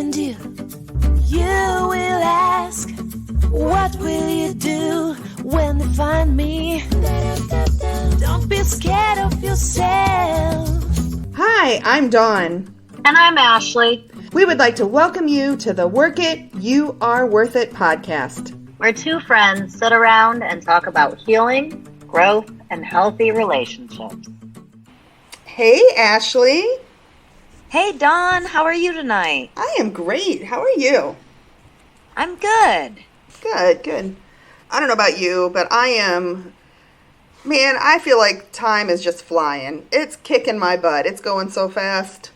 can do? You will ask, what will you do when they find me? Don't be scared of yourself. Hi, I'm Dawn. And I'm Ashley. We would like to welcome you to the Work It, You Are Worth It podcast. Where two friends sit around and talk about healing, growth, and healthy relationships. Hey, Ashley. Hey, Dawn. How are you tonight? I am great. How are you? I'm good. Good. I don't know about you, but I feel like time is just flying. It's kicking my butt. It's going so fast.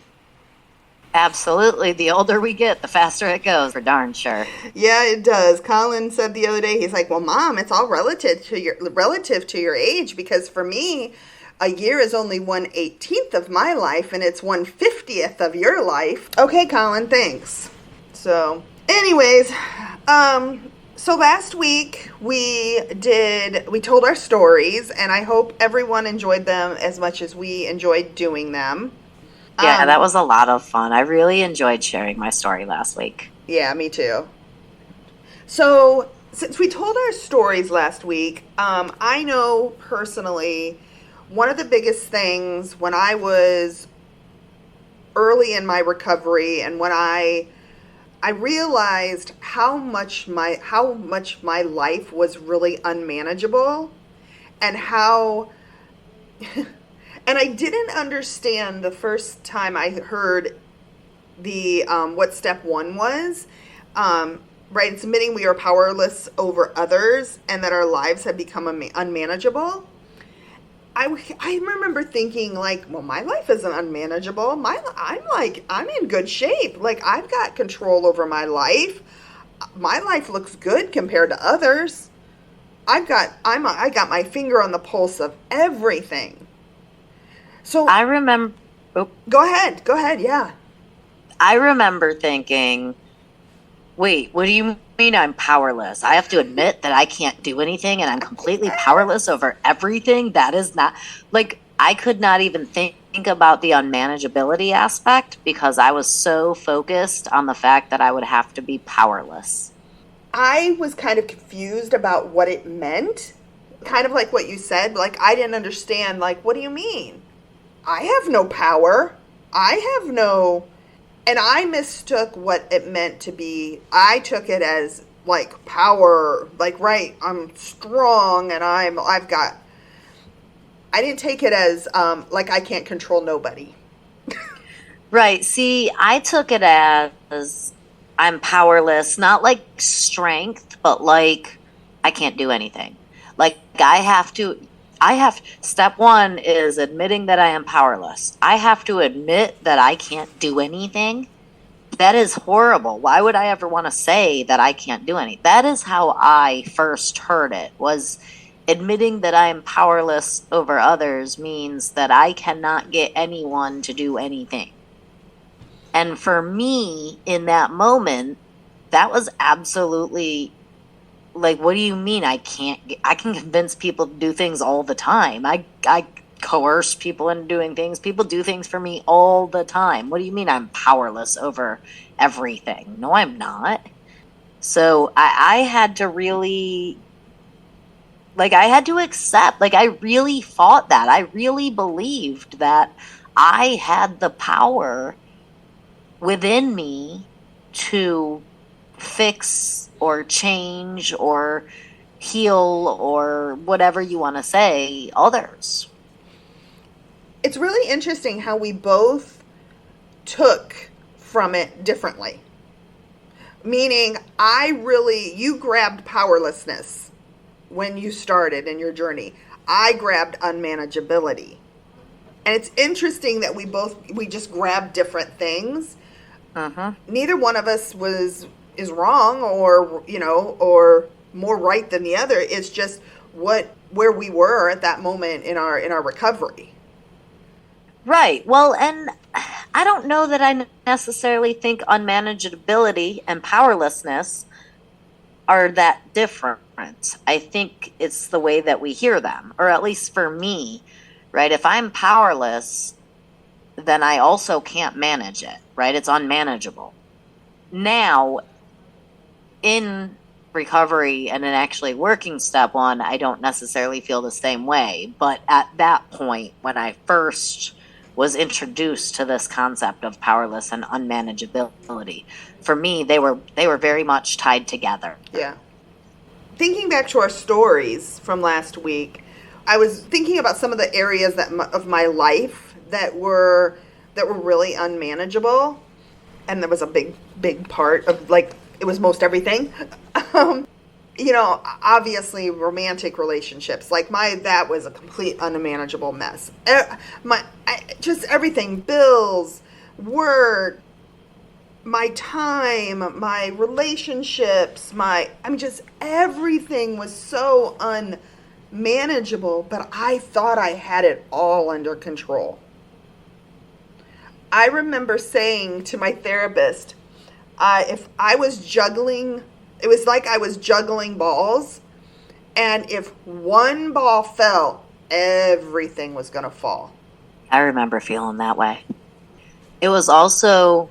Absolutely. The older we get, the faster it goes, for darn sure. Yeah, it does. Colin said the other day, he's like, well, Mom, it's all relative to your age, because for me, a year is only 1/18 of my life, and it's 1/50th of your life. Okay, Colin, thanks. So, anyways, so last week we told our stories, and I hope everyone enjoyed them as much as we enjoyed doing them. Yeah, that was a lot of fun. I really enjoyed sharing my story last week. Yeah, me too. So, since we told our stories last week, I know personally one of the biggest things when I was early in my recovery and when I realized how much my life was really unmanageable, and how and I didn't understand the first time I heard the what step one was. Right, it's admitting we are powerless over others and that our lives have become unmanageable. I remember thinking, like, well, my life isn't unmanageable. I'm in good shape. Like, I've got control over my life. My life looks good compared to others. I got my finger on the pulse of everything. So I remember. Go ahead. Yeah. I remember thinking, wait, what do you mean I'm powerless? I have to admit that I can't do anything and I'm completely powerless over everything? That is not, like, I could not even think about the unmanageability aspect because I was so focused on the fact that I would have to be powerless. I was kind of confused about what it meant. Kind of like what you said. Like, I didn't understand, like, what do you mean? I have no power. And I mistook what it meant to be. I took it as, like, power, like, right, I'm strong and I didn't take it as, like, I can't control nobody. Right. See, I took it as I'm powerless, not like strength, but like I can't do anything. Like, step one is admitting that I am powerless. I have to admit that I can't do anything. That is horrible. Why would I ever want to say that I can't do anything? That is how I first heard it, was admitting that I am powerless over others means that I cannot get anyone to do anything. And for me, in that moment, that was absolutely, like, what do you mean I can convince people to do things all the time. I coerce people into doing things. People do things for me all the time. What do you mean I'm powerless over everything? No, I'm not. So I had to really, like, I had to accept, like, I really fought that. I really believed that I had the power within me to fix or change or heal or whatever you want to say others. It's really interesting how we both took from it differently. Meaning, you grabbed powerlessness when you started in your journey. I grabbed unmanageability. And it's interesting that we just grabbed different things. Uh-huh. Neither one of us is wrong or more right than the other. It's just where we were at that moment in our recovery. Right. Well, and I don't know that I necessarily think unmanageability and powerlessness are that different. I think it's the way that we hear them, or at least for me, right? If I'm powerless, then I also can't manage it, right? It's unmanageable. Now, in recovery and in actually working step one, I don't necessarily feel the same way. But at that point, when I first was introduced to this concept of powerless and unmanageability, for me, they were very much tied together. Yeah. Thinking back to our stories from last week, I was thinking about some of the areas of my life that were really unmanageable, and there was a big part of, like, it was most everything. Obviously romantic relationships. Like that was a complete unmanageable mess. Just everything, bills, work, my time, my relationships, just everything was so unmanageable, but I thought I had it all under control. I remember saying to my therapist, if I was juggling, it was like I was juggling balls, and if one ball fell, everything was going to fall. I remember feeling that way. It was also,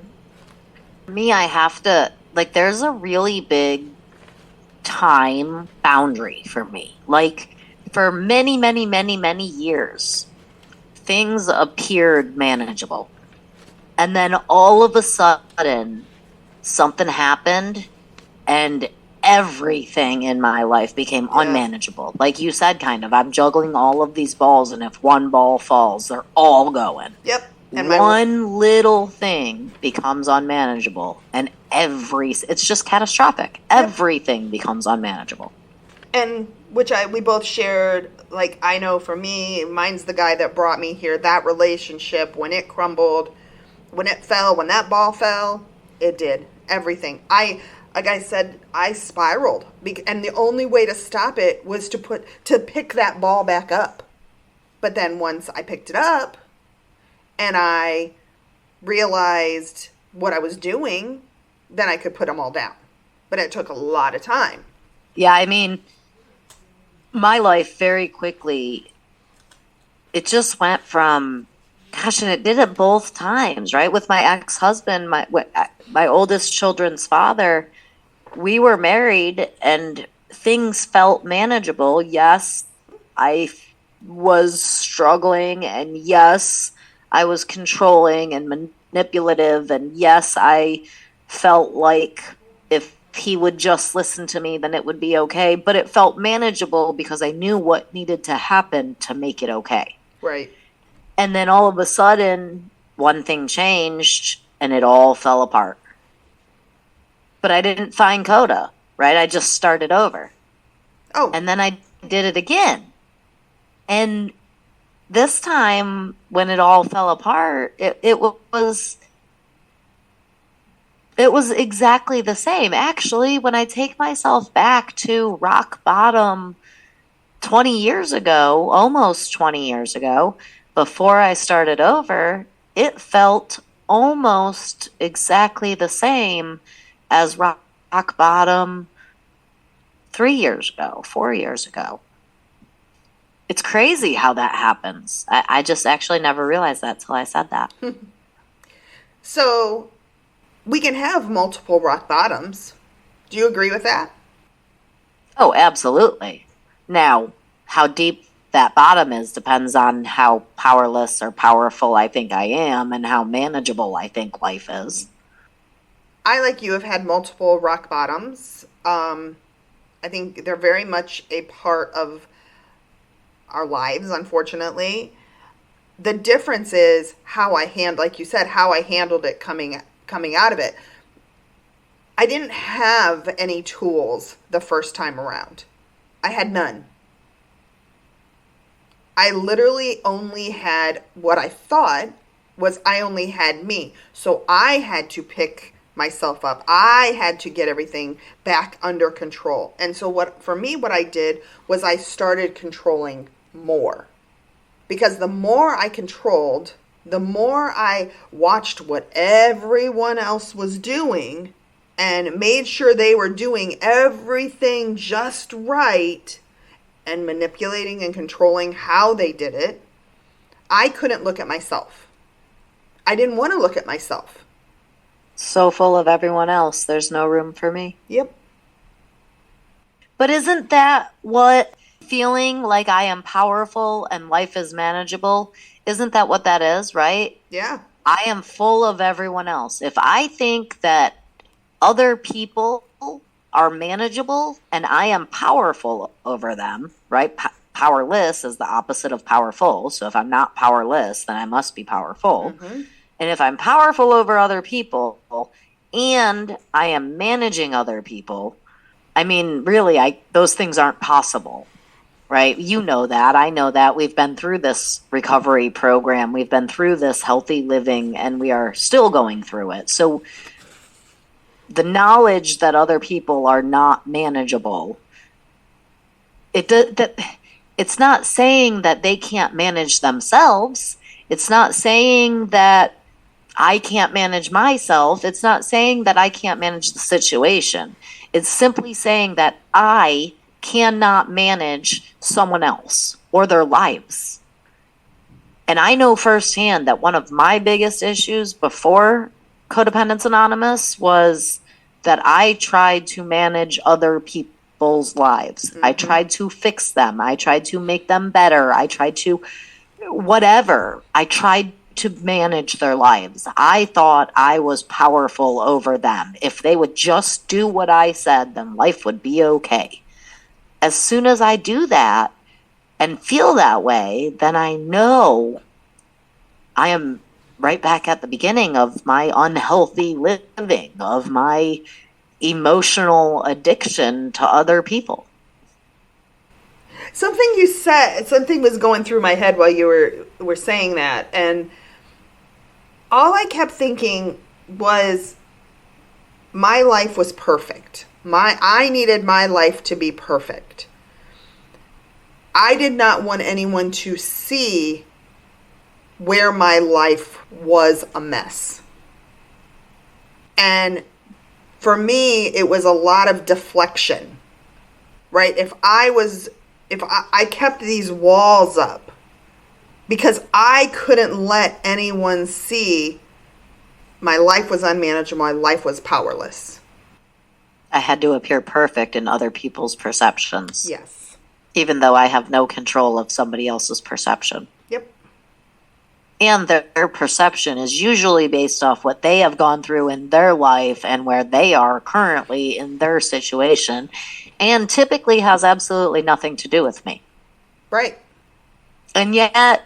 for me, I have to, like, there's a really big time boundary for me. Like, for many, many, many, many years, things appeared manageable. And then all of a sudden, something happened and everything in my life became unmanageable. Like you said, kind of, I'm juggling all of these balls, and if one ball falls, they're all going. Yep. And one little thing becomes unmanageable, and it's just catastrophic. Yep. Everything becomes unmanageable. And we both shared, like, I know for me, mine's the guy that brought me here. That relationship, when it crumbled, when it fell, when that ball fell, it did everything. Like I said, I spiraled, and the only way to stop it was to pick that ball back up. But then once I picked it up and I realized what I was doing, then I could put them all down. But it took a lot of time. Yeah, I mean, my life very quickly, it just went from, gosh, and it did it both times, right? With my ex-husband, my oldest children's father, we were married and things felt manageable. Yes, I was struggling, and yes, I was controlling and manipulative, and yes, I felt like if he would just listen to me, then it would be okay. But it felt manageable because I knew what needed to happen to make it okay. Right. And then all of a sudden, one thing changed and it all fell apart. But I didn't find Coda, right? I just started over. Oh. And then I did it again. And this time, when it all fell apart, it was exactly the same. Actually, when I take myself back to rock bottom 20 years ago, almost 20 years ago, before I started over, it felt almost exactly the same as rock bottom 3 years ago, 4 years ago. It's crazy how that happens. I just actually never realized that till I said that. So we can have multiple rock bottoms. Do you agree with that? Oh, absolutely. Now, how deep that bottom is depends on how powerless or powerful I think I am and how manageable I think life is. I, like you, have had multiple rock bottoms. I think they're very much a part of our lives, unfortunately. The difference is like you said, how I handled it coming out of it. I didn't have any tools the first time around. I had none. I literally only had what I thought was I only had me. So I had to pick myself up. I had to get everything back under control. And so what I did was I started controlling more. Because the more I controlled, the more I watched what everyone else was doing and made sure they were doing everything just right and manipulating and controlling how they did it, I couldn't look at myself. I didn't want to look at myself. So full of everyone else, there's no room for me. Yep. But isn't that what feeling like I am powerful and life is manageable? Isn't that what that is, right? Yeah. I am full of everyone else. If I think that other people are manageable and I am powerful over them, right? Powerless is the opposite of powerful. So if I'm not powerless, then I must be powerful. Mm-hmm. And if I'm powerful over other people and I am managing other people, I mean, really, those things aren't possible, right? You know that. I know that. We've been through this recovery program. We've been through this healthy living, and we are still going through it. So the knowledge that other people are not manageable, it's not saying that they can't manage themselves. It's not saying that I can't manage myself. It's not saying that I can't manage the situation. It's simply saying that I cannot manage someone else or their lives. And I know firsthand that one of my biggest issues before Codependence Anonymous was that I tried to manage other people's lives. Mm-hmm. I tried to fix them. I tried to make them better. I tried to whatever. I tried to manage their lives. I thought I was powerful over them. If they would just do what I said, then life would be okay. As soon as I do that and feel that way, then I know I am right back at the beginning of my unhealthy living, of my emotional addiction to other people. Something you said, something was going through my head while you were saying that, and all I kept thinking was my life was perfect. I needed my life to be perfect. I did not want anyone to see where my life was a mess. And for me, it was a lot of deflection, right? If I kept these walls up because I couldn't let anyone see my life was unmanageable, my life was powerless. I had to appear perfect in other people's perceptions. Yes. Even though I have no control of somebody else's perception. Yep. And their perception is usually based off what they have gone through in their life and where they are currently in their situation, and typically has absolutely nothing to do with me. Right. And yet,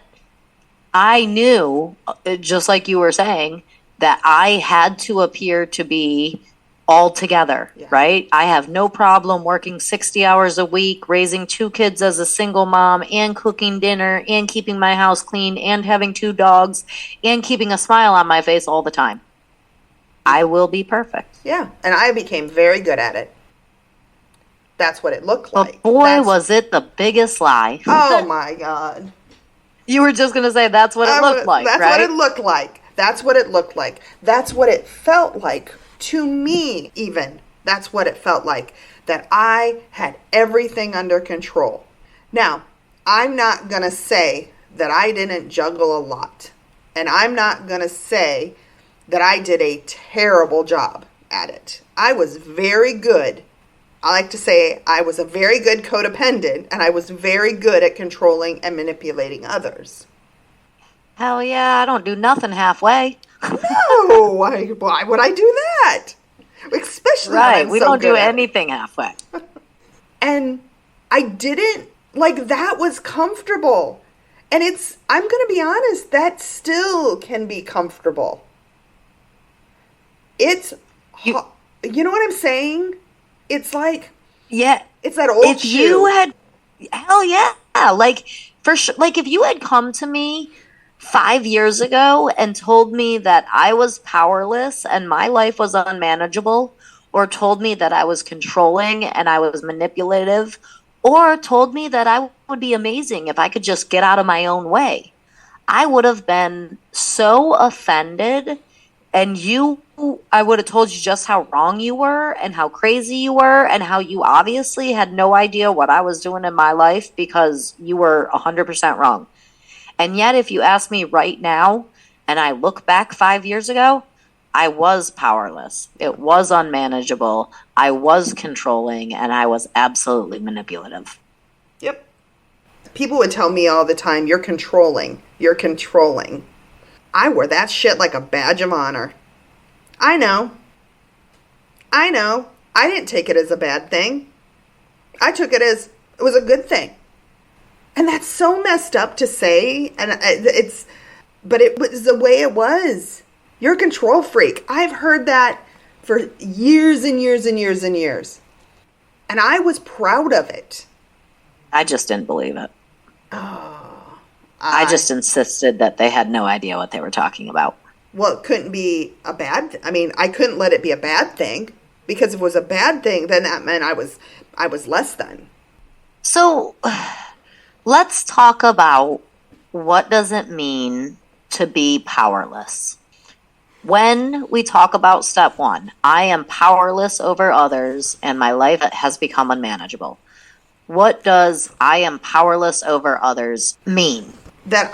I knew, just like you were saying, that I had to appear to be all together, right? I have no problem working 60 hours a week, raising 2 kids as a single mom, and cooking dinner, and keeping my house clean, and having 2 dogs, and keeping a smile on my face all the time. I will be perfect. Yeah, and I became very good at it. That's what it looked like. But boy, was it the biggest lie. Oh my God. You were just going to say that's what it looked like, that's right? That's what it looked like. That's what it looked like. That's what it felt like. To me, even, that's what it felt like, that I had everything under control. Now, I'm not going to say that I didn't juggle a lot, and I'm not going to say that I did a terrible job at it. I was very good. I like to say I was a very good codependent, and I was very good at controlling and manipulating others. Hell yeah, I don't do nothing halfway. No, why would I do that? Especially right, we don't do at anything halfway. And I didn't, like, that was comfortable. And I'm going to be honest, that still can be comfortable. You know what I'm saying? It's like, yeah, it's that old shoe. You had, hell yeah, like, for sure, like, if you had come to me 5 years ago and told me that I was powerless and my life was unmanageable, or told me that I was controlling and I was manipulative, or told me that I would be amazing if I could just get out of my own way, I would have been so offended, and I would have told you just how wrong you were and how crazy you were and how you obviously had no idea what I was doing in my life because you were 100% wrong. And yet, if you ask me right now, and I look back 5 years ago, I was powerless. It was unmanageable. I was controlling, and I was absolutely manipulative. Yep. People would tell me all the time, you're controlling. You're controlling. I wore that shit like a badge of honor. I know. I didn't take it as a bad thing. I took it as it was a good thing. And that's so messed up to say. But it was the way it was. You're a control freak. I've heard that for years and years and years and years. And I was proud of it. I just didn't believe it. Oh, I just insisted that they had no idea what they were talking about. Well, it couldn't be a bad I couldn't let it be a bad thing, because if it was a bad thing, then that meant I was less than. So let's talk about what does it mean to be powerless. When we talk about step 1, I am powerless over others and my life has become unmanageable. What does I am powerless over others mean? That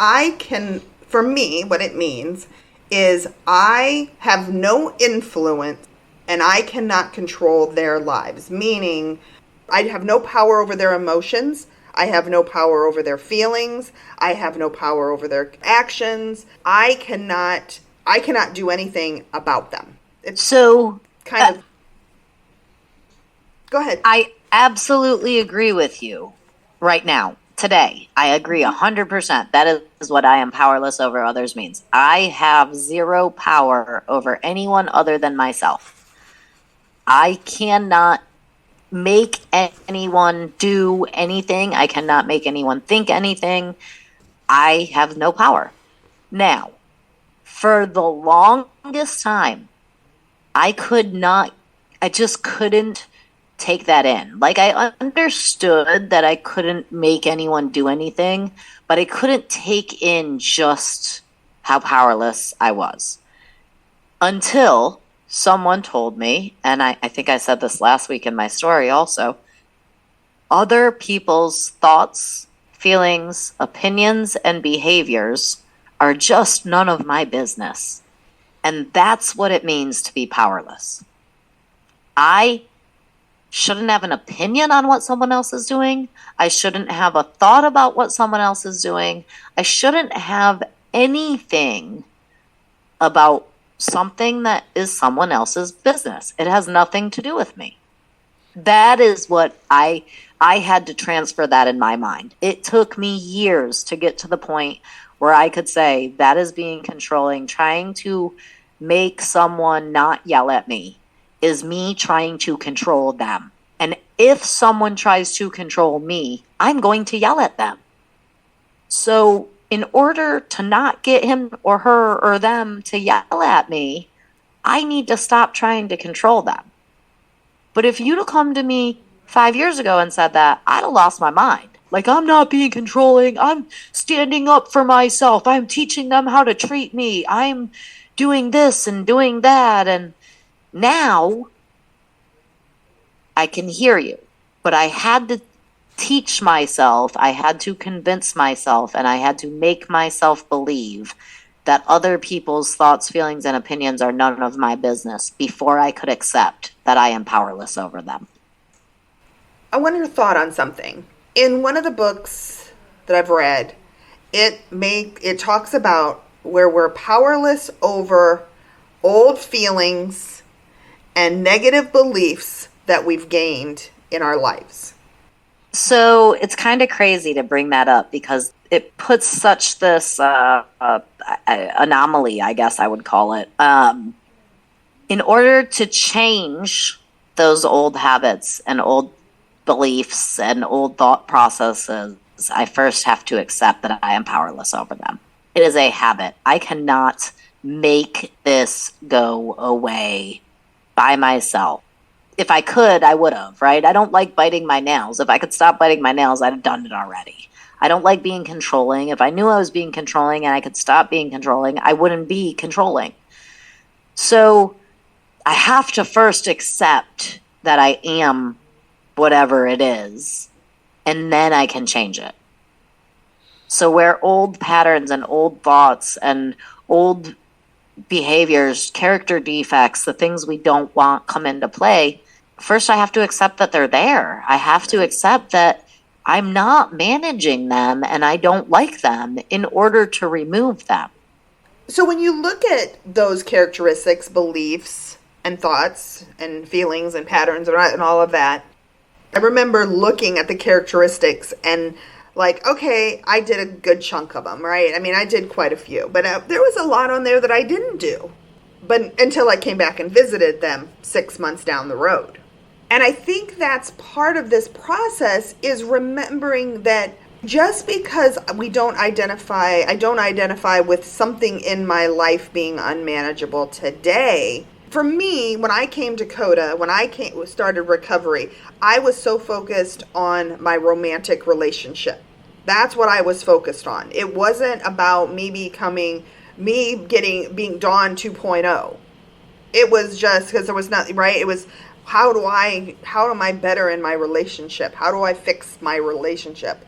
for me, what it means is I have no influence and I cannot control their lives. Meaning, I have no power over their emotions. I have no power over their feelings. I have no power over their actions. I cannot do anything about them. It's so kind of... Go ahead. I absolutely agree with you right now. Today, I agree 100%. That is what I am powerless over others means. I have zero power over anyone other than myself. I cannot make anyone do anything. I cannot make anyone think anything. I have no power. Now, for the longest time, I just couldn't take that in. Like, I understood that I couldn't make anyone do anything, but I couldn't take in just how powerless I was. Until someone told me, and I think I said this last week in my story also, other people's thoughts, feelings, opinions, and behaviors are just none of my business. And that's what it means to be powerless. I shouldn't have an opinion on what someone else is doing. I shouldn't have a thought about what someone else is doing. I shouldn't have anything about something that is someone else's business. It has nothing to do with me. That is what I had to transfer that in my mind. It took me years to get to the point where I could say that is being controlling. Trying to make someone not yell at me is me trying to control them. And if someone tries to control me, I'm going to yell at them. So in order to not get him or her or them to yell at me, I need to stop trying to control them. But if you'd have come to me 5 years ago and said that, I'd have lost my mind. Like, I'm not being controlling. I'm standing up for myself. I'm teaching them how to treat me. I'm doing this and doing that. And now I can hear you. But I had to teach myself, I had to convince myself, and I had to make myself believe that other people's thoughts, feelings, and opinions are none of my business before I could accept that I am powerless over them. I want your thought on something. In one of the books that I've read, it talks about where we're powerless over old feelings and negative beliefs that we've gained in our lives. So it's kind of crazy to bring that up because it puts such this anomaly, I guess I would call it. In order to change those old habits and old beliefs and old thought processes, I first have to accept that I am powerless over them. It is a habit. I cannot make this go away by myself. If I could, I would have, right? I don't like biting my nails. If I could stop biting my nails, I'd have done it already. I don't like being controlling. If I knew I was being controlling and I could stop being controlling, I wouldn't be controlling. So I have to first accept that I am whatever it is, and then I can change it. So where old patterns and old thoughts and old behaviors, character defects, the things we don't want come into play, first I have to accept that they're there. I have to accept that I'm not managing them and I don't like them in order to remove them. So when you look at those characteristics, beliefs and thoughts and feelings and patterns and all of that, I remember looking at the characteristics and like, okay, I did a good chunk of them, right? I mean, I did quite a few, but there was a lot on there that I didn't do. But until I came back and visited them 6 months down the road. And I think that's part of this process, is remembering that just because I don't identify with something in my life being unmanageable today. For me, when I came to CODA, started recovery, I was so focused on my romantic relationship. That's what I was focused on. It wasn't about being Dawn 2.0. It was just because there was nothing, right? It was, how am I better in my relationship? How do I fix my relationship?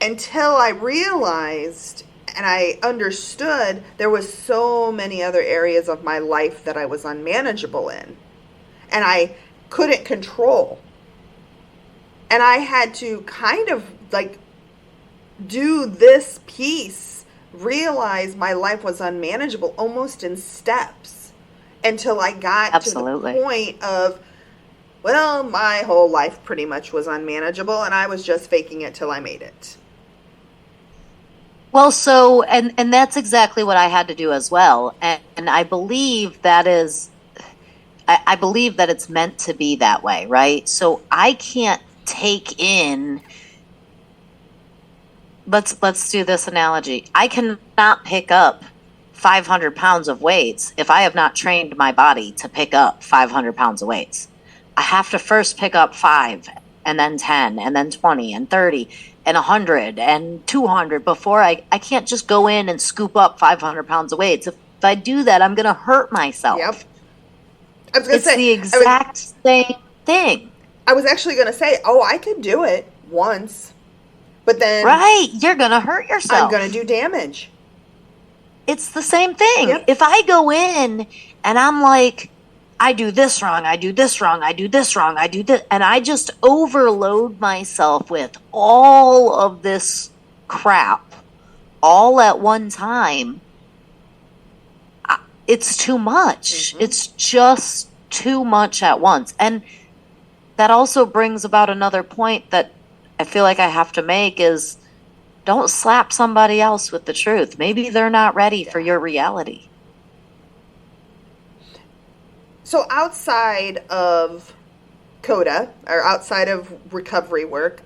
Until I realized and I understood there was so many other areas of my life that I was unmanageable in and I couldn't control. And I had to kind of like do this piece, realize my life was unmanageable almost in steps until I got Absolutely. to the point of, well, my whole life pretty much was unmanageable and I was just faking it till I made it. Well, so, and that's exactly what I had to do as well. And I believe that I believe that it's meant to be that way, right? So I can't take in, let's do this analogy. I cannot pick up 500 pounds of weights if I have not trained my body to pick up 500 pounds of weights. I have to first pick up 5 and then 10 and then 20 and 30 and 100 and 200 before I can't just go in and scoop up 500 pounds of weights. If I do that, I'm going to hurt myself. Yep. I was gonna it's the exact same thing. I was actually going to say, I could do it once, but then... Right, you're going to hurt yourself. I'm going to do damage. It's the same thing. Yep. If I go in and I'm like, I do this wrong, I do this wrong, I do this wrong, I do this, and I just overload myself with all of this crap all at one time, it's too much. Mm-hmm. It's just too much at once. And that also brings about another point that I feel like I have to make is, don't slap somebody else with the truth. Maybe they're not ready for your reality. So outside of CODA, or outside of recovery work,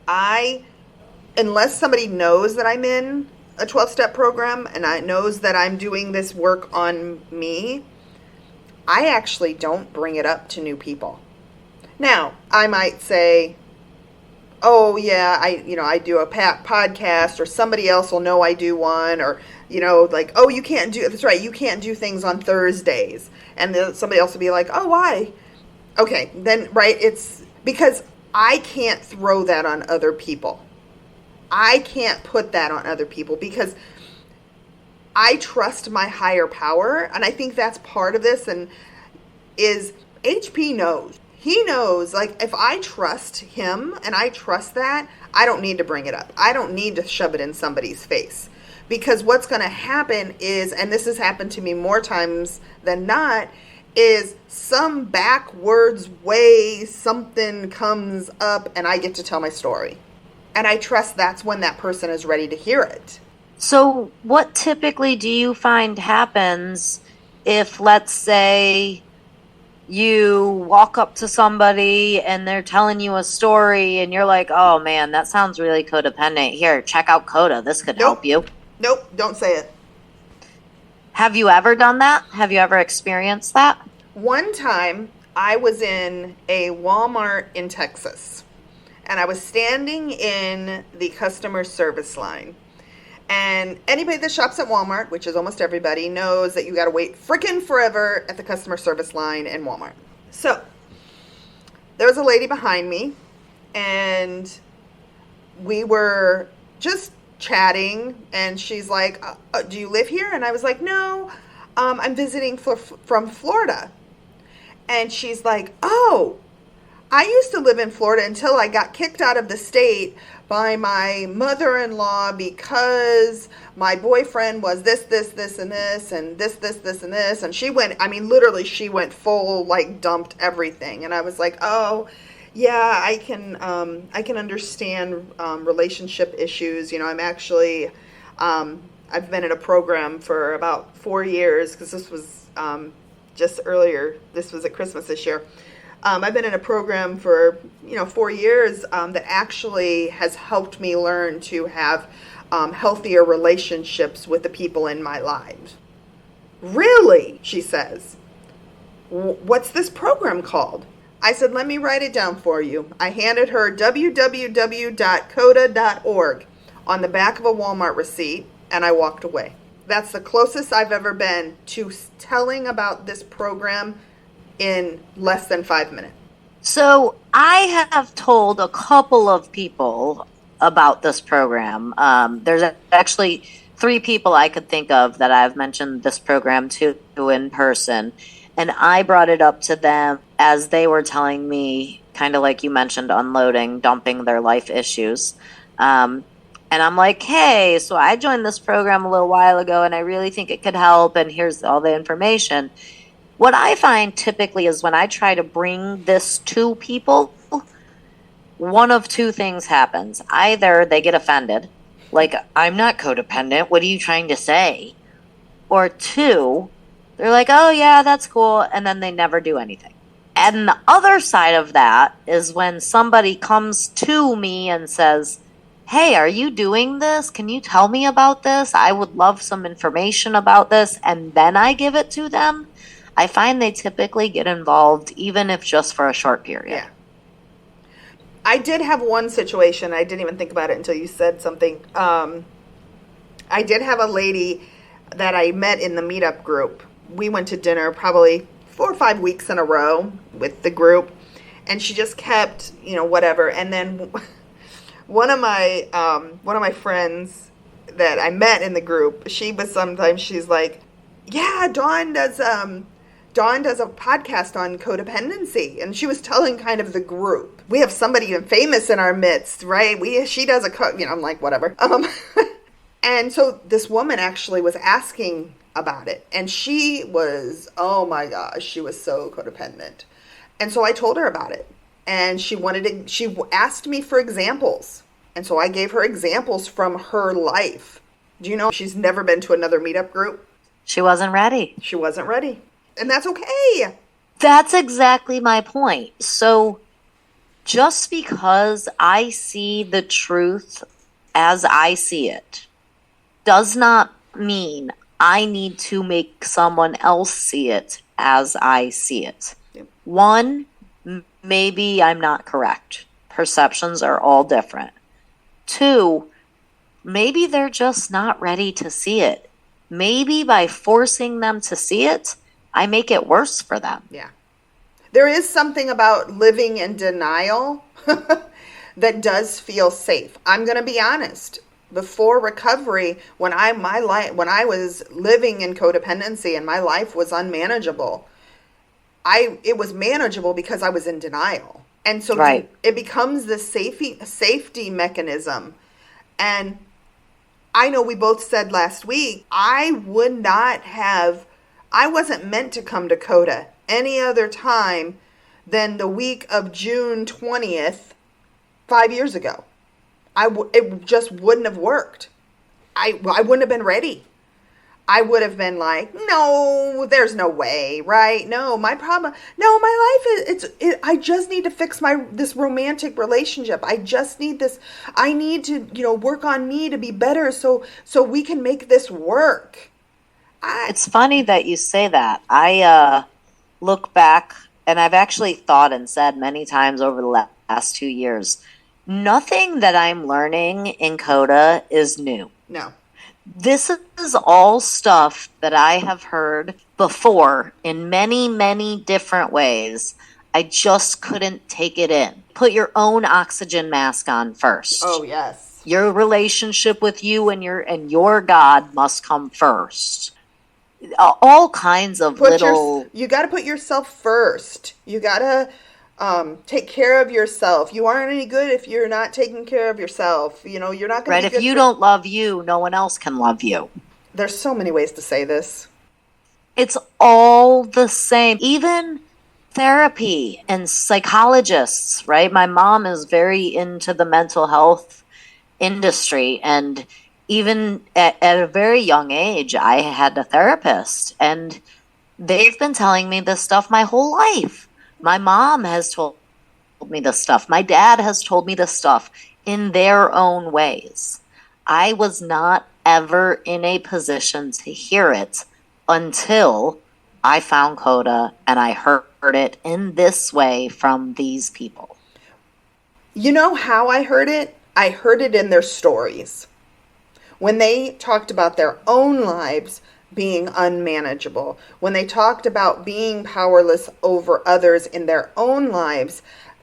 unless somebody knows that I'm in a 12-step program and knows that I'm doing this work on me, I actually don't bring it up to new people. Now, I might say, oh yeah, I do a podcast, or somebody else will know I do one, or like, oh, that's right, you can't do things on Thursdays, and then somebody else will be like, oh, why? Okay, then right, it's because I can't throw that on other people. I can't put that on other people because I trust my higher power, and I think that's part of this. And is HP knows. He knows, like, if I trust him and I trust that, I don't need to bring it up. I don't need to shove it in somebody's face. Because what's going to happen is, and this has happened to me more times than not, is some backwards way something comes up and I get to tell my story. And I trust that's when that person is ready to hear it. So what typically do you find happens if, let's say, you walk up to somebody and they're telling you a story and you're like, oh man, that sounds really codependent. Here, check out CODA. This could help you. Nope, don't say it. Have you ever done that? Have you ever experienced that? One time I was in a Walmart in Texas and I was standing in the customer service line. And anybody that shops at Walmart, which is almost everybody, knows that you got to wait frickin' forever at the customer service line in Walmart. So there was a lady behind me and we were just chatting and she's like, do you live here? And I was like, no, I'm visiting from Florida. And she's like, oh, I used to live in Florida until I got kicked out of the state by my mother-in-law because my boyfriend was this, and this, and this, and this. And she went, I mean, literally, she went full, like, dumped everything. And I was like, oh, yeah, I can understand relationship issues. You know, I'm actually, I've been in a program for about 4 years, because this was just earlier. This was at Christmas this year. I've been in a program for 4 years that actually has helped me learn to have healthier relationships with the people in my life. Really? She says. What's this program called? I said, let me write it down for you. I handed her www.coda.org on the back of a Walmart receipt, and I walked away. That's the closest I've ever been to telling about this program in less than 5 minutes. So I have told a couple of people about this program. There's actually 3 people I could think of that I've mentioned this program to in person. And I brought it up to them as they were telling me, kind of like you mentioned, unloading, dumping their life issues. And I'm like, hey, so I joined this program a little while ago, and I really think it could help, and here's all the information. What I find typically is when I try to bring this to people, one of 2 things happens. Either they get offended, like, I'm not codependent, what are you trying to say? Or 2, they're like, oh yeah, that's cool, and then they never do anything. And the other side of that is when somebody comes to me and says, hey, are you doing this? Can you tell me about this? I would love some information about this. And then I give it to them. I find they typically get involved, even if just for a short period. Yeah. I did have one situation. I didn't even think about it until you said something. I did have a lady that I met in the meetup group. We went to dinner probably 4 or 5 weeks in a row with the group. And she just kept, whatever. And then one of my friends that I met in the group, she's like, yeah, Dawn does a podcast on codependency. And she was telling kind of the group. We have somebody even famous in our midst, right? She does I'm like, whatever. And so this woman actually was asking about it. And she was, oh my gosh, she was so codependent. And so I told her about it. And she asked me for examples. And so I gave her examples from her life. Do you know she's never been to another meetup group? She wasn't ready. She wasn't ready. And that's okay. That's exactly my point. So just because I see the truth as I see it does not mean I need to make someone else see it as I see it. Yep. 1, maybe I'm not correct. Perceptions are all different. 2, maybe they're just not ready to see it. Maybe by forcing them to see it, I make it worse for them. Yeah. There is something about living in denial that does feel safe. I'm going to be honest. Before recovery, when I was living in codependency and my life was unmanageable, it was manageable because I was in denial. And so right. It becomes this safety mechanism. And I know we both said last week, I wasn't meant to come to CODA any other time than the week of June 20th, 5 years ago. It just wouldn't have worked. I wouldn't have been ready. I would have been like, no, there's no way, right? No, my life is, I just need to fix this romantic relationship. I just need this. I need to, work on me to be better so we can make this work. It's funny that you say that. I look back, and I've actually thought and said many times over the last 2 years, nothing that I'm learning in CODA is new. No. This is all stuff that I have heard before in many, many different ways. I just couldn't take it in. Put your own oxygen mask on first. Oh, yes. Your relationship with you and your God must come first. all kinds of you got to put yourself first. You got to take care of yourself. You aren't any good if you're not taking care of yourself. You're not going to right. be If good you don't love you, no one else can love you. There's so many ways to say this. It's all the same. Even therapy and psychologists, right? My mom is very into the mental health industry, and even at a very young age, I had a therapist, and they've been telling me this stuff my whole life. My mom has told me this stuff. My dad has told me this stuff in their own ways. I was not ever in a position to hear it until I found Coda and I heard it in this way from these people. You know how I heard it? I heard it in their stories. When they talked about their own lives being unmanageable, when they talked about being powerless over others in their own lives,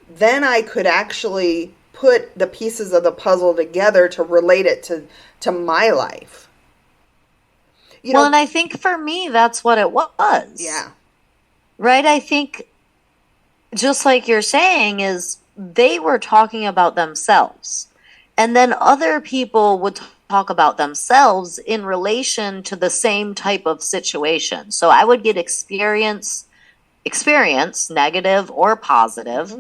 then I could actually put the pieces of the puzzle together to relate it to my life. And I think for me, that's what it was. Yeah. Right? I think, just like you're saying, is they were talking about themselves. And then other people would talk about themselves in relation to the same type of situation. So I would get experience, negative or positive,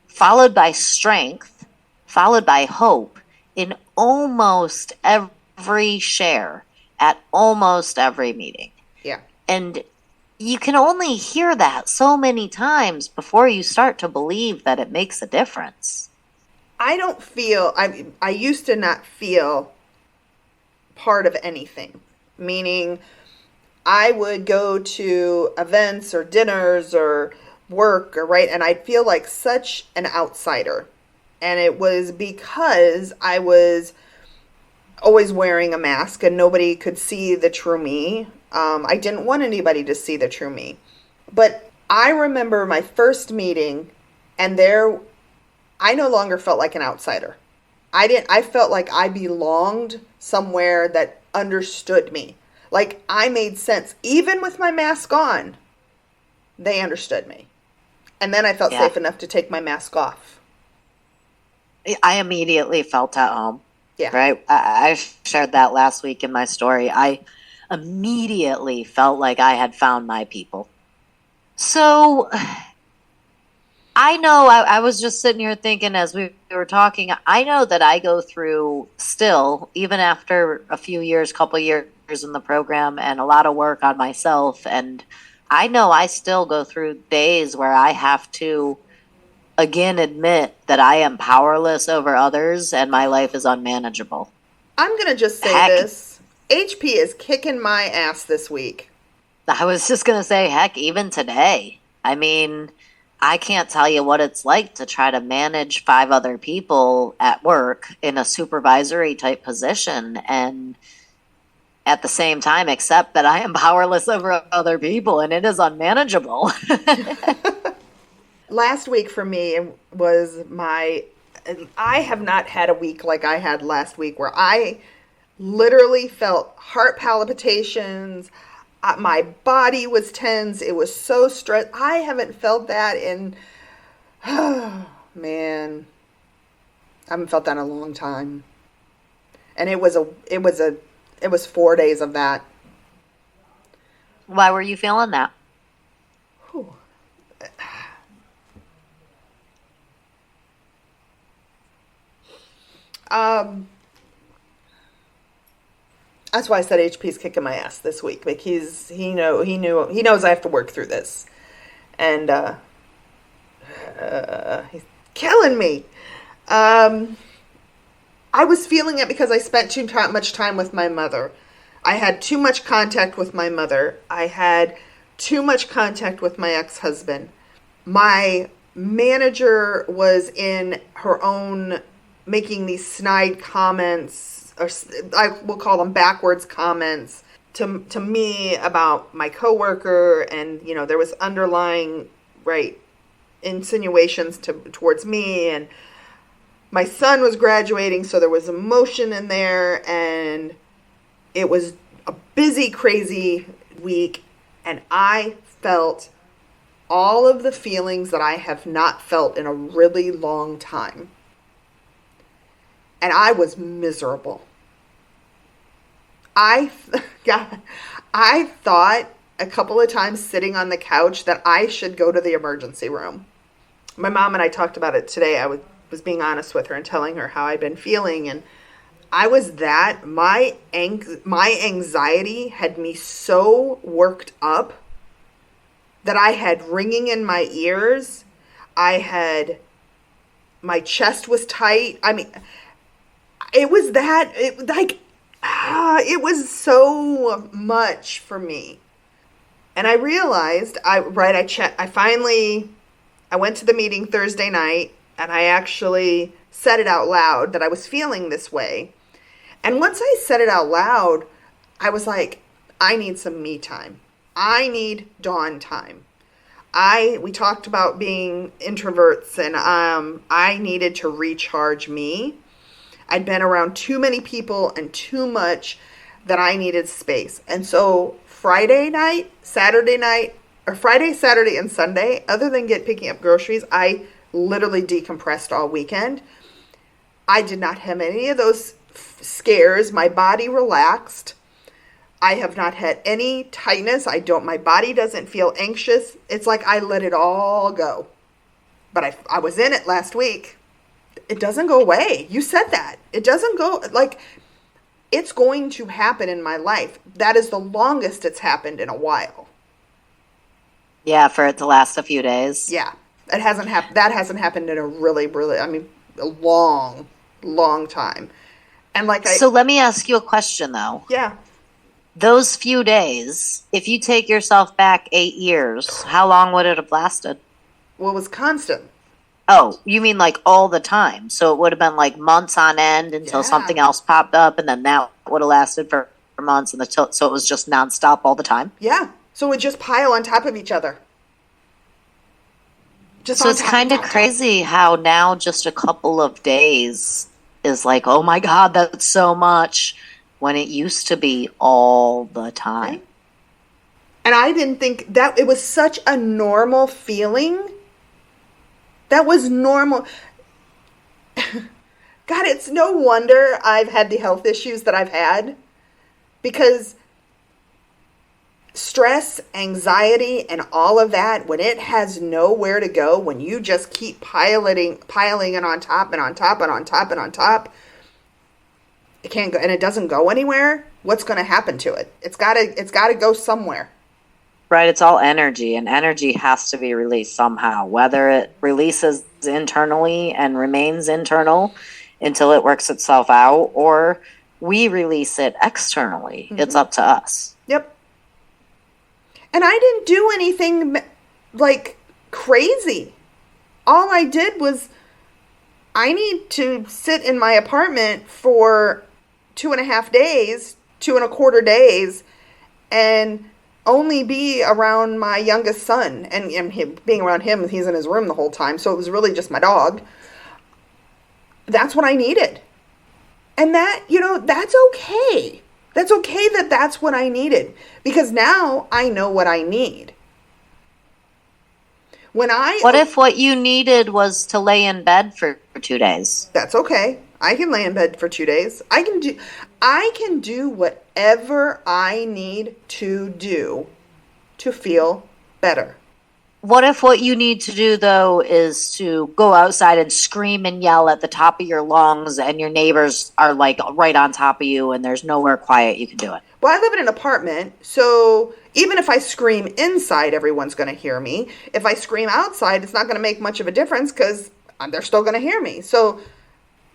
followed by strength, followed by hope in almost every share at almost every meeting. Yeah. And you can only hear that so many times before you start to believe that it makes a difference. I used to not feel part of anything, meaning I would go to events or dinners or work and I'd feel like such an outsider. And it was because I was always wearing a mask and nobody could see the true me. I didn't want anybody to see the true me. But I remember my first meeting, and I no longer felt like an outsider. I felt like I belonged somewhere that understood me. Like I made sense. Even with my mask on, they understood me. And then I felt safe enough to take my mask off. I immediately felt at home. Yeah. Right? I shared that last week in my story. I immediately felt like I had found my people. So I know I was just sitting here thinking as we were talking, I know that I go through still, even after a couple years in the program and a lot of work on myself. And I know I still go through days where I have to, again, admit that I am powerless over others and my life is unmanageable. I'm going to just say this. HP is kicking my ass this week. I was just going to say, heck, even today. I mean, I can't tell you what it's like to try to manage 5 other people at work in a supervisory type position and at the same time accept that I am powerless over other people and it is unmanageable. Last week for me was I have not had a week like I had last week where I literally felt heart palpitations. My body was tense. It was so stressed. I haven't felt that in, man, I haven't felt that in a long time. And it was 4 days of that. Why were you feeling that? Whew. That's why I said HP's kicking my ass this week, because he knows I have to work through this, and he's killing me. I was feeling it because I spent too much time with my mother. I had too much contact with my mother. I had too much contact with my ex-husband. My manager was in her own making these snide comments, or I will call them backwards comments, to me about my coworker, and there was underlying insinuations towards me, and my son was graduating, so there was emotion in there, and it was a busy, crazy week, and I felt all of the feelings that I have not felt in a really long time. And I was miserable. I thought a couple of times sitting on the couch that I should go to the emergency room. My mom and I talked about it today. I was being honest with her and telling her how I'd been feeling, and I was my anxiety had me so worked up that I had ringing in my ears. My chest was tight. I mean, it was so much for me. And I realized, I went to the meeting Thursday night, and I actually said it out loud that I was feeling this way. And once I said it out loud, I was like, I need some me time. I need Dawn time. We talked about being introverts, and I needed to recharge me. I'd been around too many people and too much that I needed space. And so Friday, Saturday, and Sunday, other than picking up groceries, I literally decompressed all weekend. I did not have any of those scares. My body relaxed. I have not had any tightness. My body doesn't feel anxious. It's like I let it all go. But I was in it last week. It doesn't go away. You said that. It doesn't go, it's going to happen in my life. That is the longest it's happened in a while. Yeah, for it to last a few days. Yeah. That hasn't happened in a really, really, a long, long time. And So let me ask you a question, though. Yeah. Those few days, if you take yourself back 8 years, how long would it have lasted? Well, it was constant. Oh, you mean all the time? So it would have been months on end until something else popped up, and then that would have lasted for months, and so it was just nonstop all the time? Yeah. So it would just pile on top of each other. So it's kind of crazy how now just a couple of days is oh my God, that's so much, when it used to be all the time. And I didn't think that it was such a normal feeling. That was normal. God, it's no wonder I've had the health issues that I've had, because stress, anxiety, and all of that, when it has nowhere to go, when you just keep piling it on top and on top and on top and on top, it can't go, and it doesn't go anywhere. What's going to happen to it? It's got to go somewhere. Right, it's all energy, and energy has to be released somehow, whether it releases internally and remains internal until it works itself out, or we release it externally. Mm-hmm. It's up to us. Yep. And I didn't do anything crazy. All I did was, I need to sit in my apartment for 2.25 days, 2.25 days, and only be around my youngest son. And him, being around him, he's in his room the whole time, so it was really just my dog. That's what I needed. And that, that's okay. That's okay that that's what I needed, because now I know what I need. What if what you needed was to lay in bed for 2 days? That's okay. I can lay in bed for 2 days. I can do whatever I need to do to feel better. What if what you need to do, though, is to go outside and scream and yell at the top of your lungs, and your neighbors are right on top of you, and there's nowhere quiet you can do it? Well, I live in an apartment, so even if I scream inside, everyone's going to hear me. If I scream outside, it's not going to make much of a difference, because they're still going to hear me. So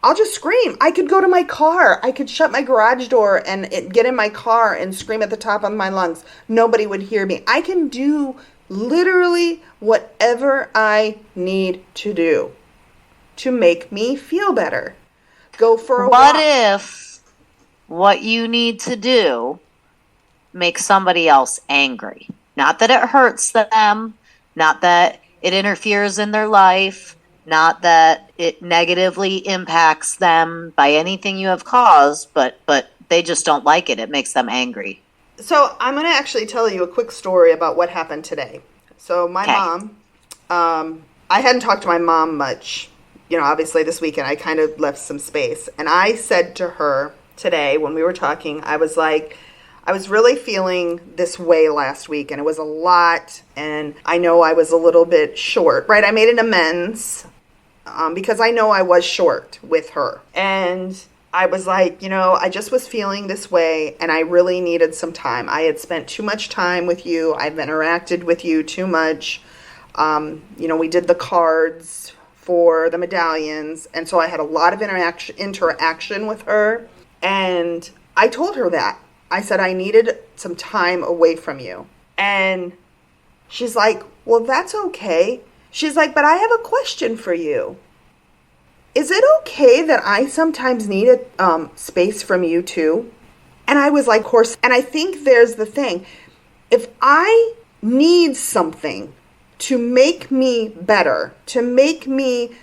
I'll just scream. I could go to my car. I could shut my garage door and get in my car and scream at the top of my lungs. Nobody would hear me. I can do literally whatever I need to do to make me feel better. Go for a walk. What if what you need to do makes somebody else angry? Not that it hurts them, not that it interferes in their life, not that it negatively impacts them by anything you have caused, but they just don't like it. It makes them angry. So I'm going to actually tell you a quick story about what happened today. So my mom, I hadn't talked to my mom much. Obviously this weekend I kind of left some space. And I said to her today when we were talking, I was like, I was really feeling this way last week, and it was a lot. And I know I was a little bit short, right? I made an amends because I know I was short with her. And I was like, I just was feeling this way, and I really needed some time. I had spent too much time with you. I've interacted with you too much. We did the cards for the medallions, and so I had a lot of interaction with her. And I told her that. I said I needed some time away from you. And she's like, well, that's okay. She's like, but I have a question for you. Is it okay that I sometimes need a space from you too? And I was like, of course. And I think there's the thing. If I need something to make me better, to make me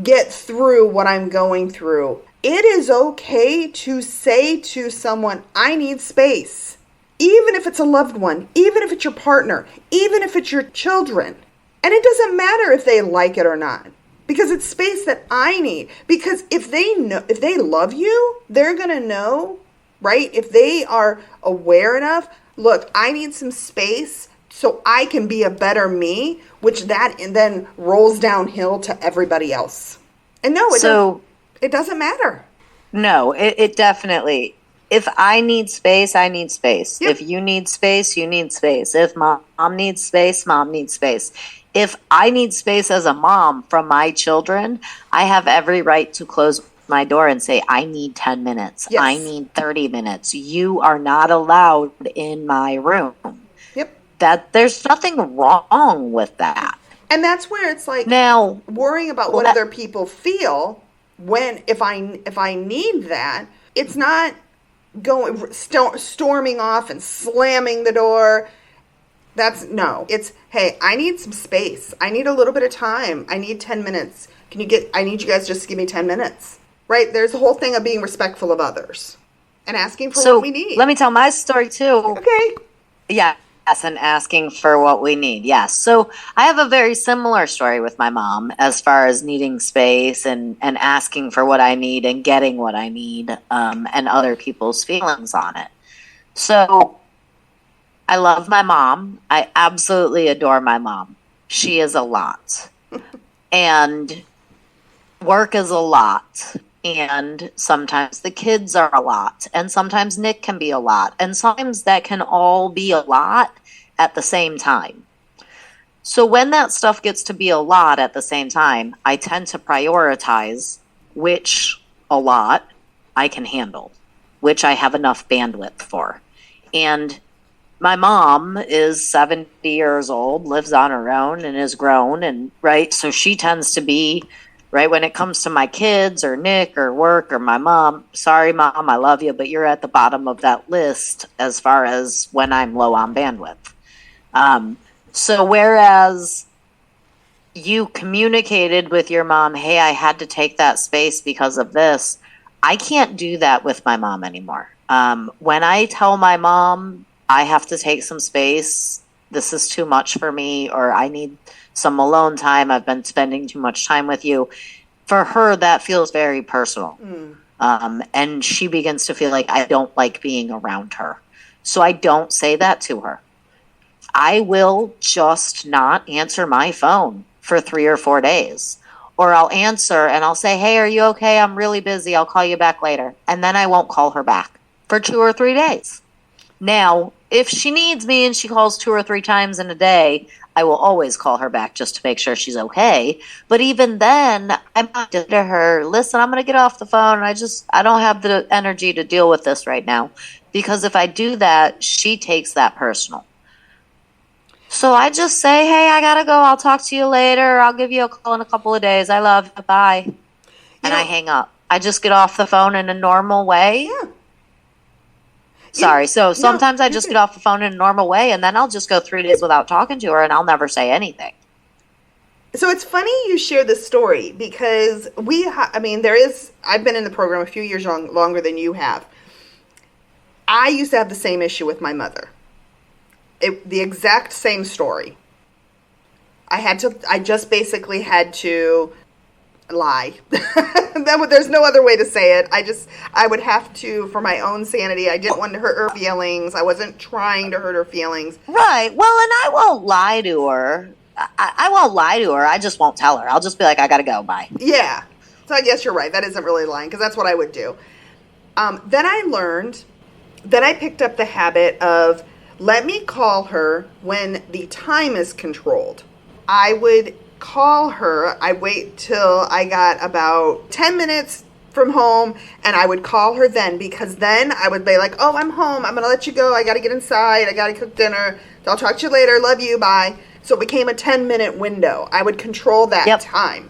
get through what I'm going through, it is okay to say to someone, I need space. Even if it's a loved one, even if it's your partner, even if it's your children. And it doesn't matter if they like it or not. Because it's space that I need. Because if they love you, they're going to know, right? If they are aware enough, look, I need some space so I can be a better me, which that and then rolls downhill to everybody else. And no, it doesn't matter. No, it definitely. If I need space, I need space. Yep. If you need space, you need space. If mom needs space, mom needs space. If I need space as a mom from my children, I have every right to close my door and say, I need 10 minutes. Yes. I need 30 minutes. You are not allowed in my room. Yep. There's nothing wrong with that. And that's where it's like now worrying about what other people feel when if I need that, it's not going storming off and slamming the door. It's, hey, I need some space. I need a little bit of time. I need 10 minutes. I need you guys just to give me 10 minutes. Right? There's a whole thing of being respectful of others and asking for what we need. Let me tell my story too. Okay. Yeah. Yes, and asking for what we need. Yes. So I have a very similar story with my mom as far as needing space and asking for what I need and getting what I need and other people's feelings on it. So I love my mom. I absolutely adore my mom. She is a lot. And work is a lot. And sometimes the kids are a lot. And sometimes Nick can be a lot. And sometimes that can all be a lot at the same time. So when that stuff gets to be a lot at the same time, I tend to prioritize which a lot I can handle, which I have enough bandwidth for. And my mom is 70 years old, lives on her own, and is grown. And right, so she tends to be, right, when it comes to my kids or Nick or work or my mom, sorry, Mom, I love you, but you're at the bottom of that list as far as when I'm low on bandwidth. So whereas you communicated with your mom, hey, I had to take that space because of this, I can't do that with my mom anymore. When I tell my mom I have to take some space, this is too much for me, or I need some alone time, I've been spending too much time with you, for her that feels very personal. And she begins to feel like I don't like being around her. So I don't say that to her. I will just not answer my phone for 3 or 4 days. Or I'll answer and I'll say, hey, are you okay? I'm really busy. I'll call you back later. And then I won't call her back for 2 or 3 days. Now, if she needs me and she calls 2 or 3 times in a day, I will always call her back just to make sure she's okay. But even then, I might say to her, listen, I'm going to get off the phone. I don't have the energy to deal with this right now. Because if I do that, she takes that personal. So I just say, hey, I got to go. I'll talk to you later. I'll give you a call in a couple of days. I love you. Bye. And I hang up. I just get off the phone in a normal way. Yeah. Sorry. So sometimes I just get off the phone in a normal way, and then I'll just go 3 days without talking to her, and I'll never say anything. So it's funny you share this story because I've been in the program a few years longer than you have. I used to have the same issue with my mother. The exact same story. I just basically had to lie. There's no other way to say it. I would have to, for my own sanity, I didn't want to hurt her feelings. I wasn't trying to hurt her feelings. Right. Well, and I won't lie to her. I won't lie to her. I just won't tell her. I'll just be like, I gotta go. Bye. Yeah. So I guess you're right. That isn't really lying, because that's what I would do. Then I picked up the habit of, let me call her when the time is controlled. I would call her. I wait till I got about 10 minutes from home, and I would call her then, because then I would be like, oh, I'm home. I'm going to let you go. I got to get inside. I got to cook dinner. I'll talk to you later. Love you. Bye. So it became a 10-minute window. I would control that time.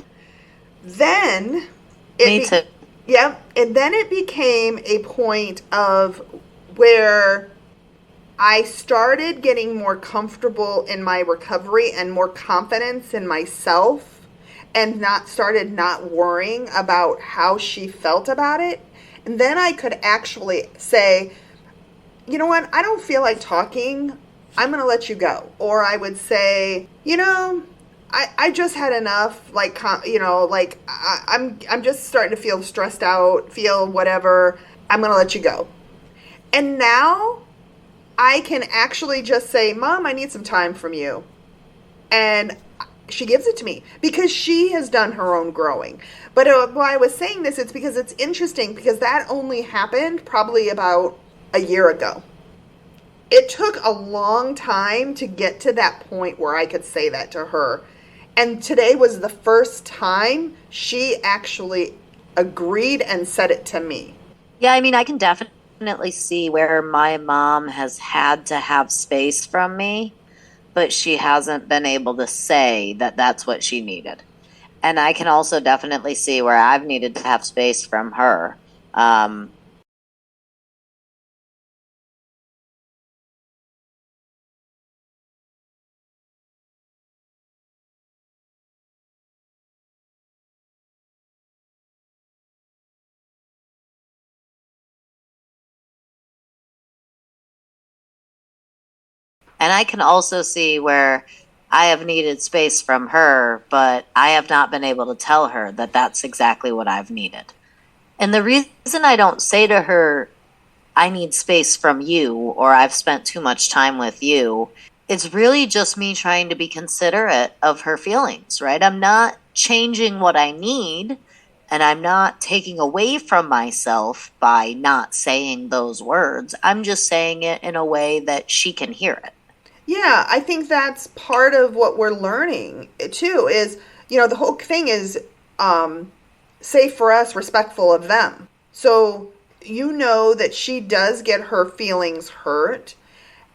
Then Me too. Yep. And then it became a point of where I started getting more comfortable in my recovery and more confidence in myself, and started not worrying about how she felt about it. And then I could actually say, you know what? I don't feel like talking. I'm going to let you go. Or I would say, I just had enough, I'm just starting to feel stressed out, feel whatever. I'm going to let you go. And now I can actually just say, Mom, I need some time from you. And she gives it to me because she has done her own growing. But why I was saying this, it's because it's interesting, because that only happened probably about a year ago. It took a long time to get to that point where I could say that to her. And today was the first time she actually agreed and said it to me. Yeah, I mean, I can definitely see where my mom has had to have space from me, but she hasn't been able to say that that's what she needed. And I can also definitely see where I've needed to have space from her. And I can also see where I have needed space from her, but I have not been able to tell her that that's exactly what I've needed. And the reason I don't say to her, I need space from you, or I've spent too much time with you, it's really just me trying to be considerate of her feelings, right? I'm not changing what I need, and I'm not taking away from myself by not saying those words. I'm just saying it in a way that she can hear it. Yeah, I think that's part of what we're learning too, is, the whole thing is safe for us, respectful of them. So that she does get her feelings hurt,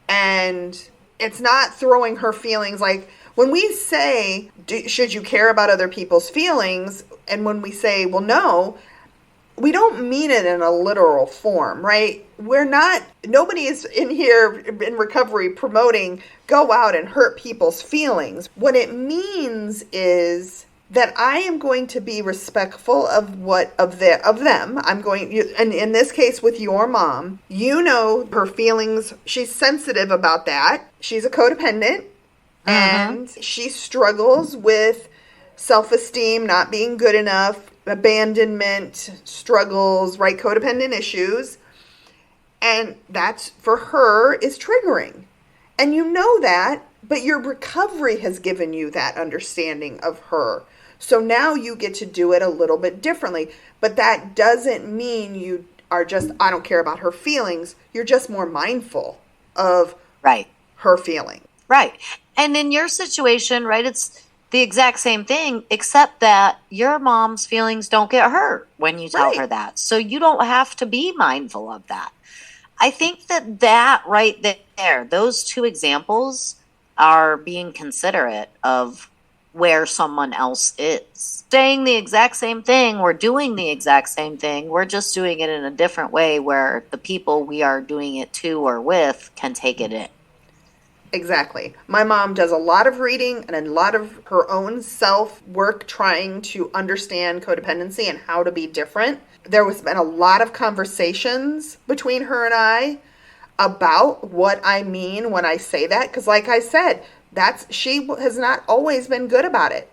and it's not throwing her feelings, like when we say, should you care about other people's feelings? And when we say, well, no, we don't mean it in a literal form, right? Nobody is in here in recovery promoting go out and hurt people's feelings. What it means is that I am going to be respectful of them. I'm going, and in this case with your mom, her feelings. She's sensitive about that. She's a codependent, and she struggles with self-esteem, not being good enough, abandonment struggles, right? Codependent issues. And that's, for her, is triggering. And that, but your recovery has given you that understanding of her. So now you get to do it a little bit differently. But that doesn't mean you are just, I don't care about her feelings. You're just more mindful of her feeling. Right. And in your situation, right, it's the exact same thing, except that your mom's feelings don't get hurt when you tell her that. So you don't have to be mindful of that. I think that right there, those two examples are being considerate of where someone else is. Saying the exact same thing, we're doing the exact same thing, we're just doing it in a different way where the people we are doing it to or with can take it in. Exactly. My mom does a lot of reading and a lot of her own self-work trying to understand codependency and how to be different. There has been a lot of conversations between her and I about what I mean when I say that. Because like I said, she has not always been good about it.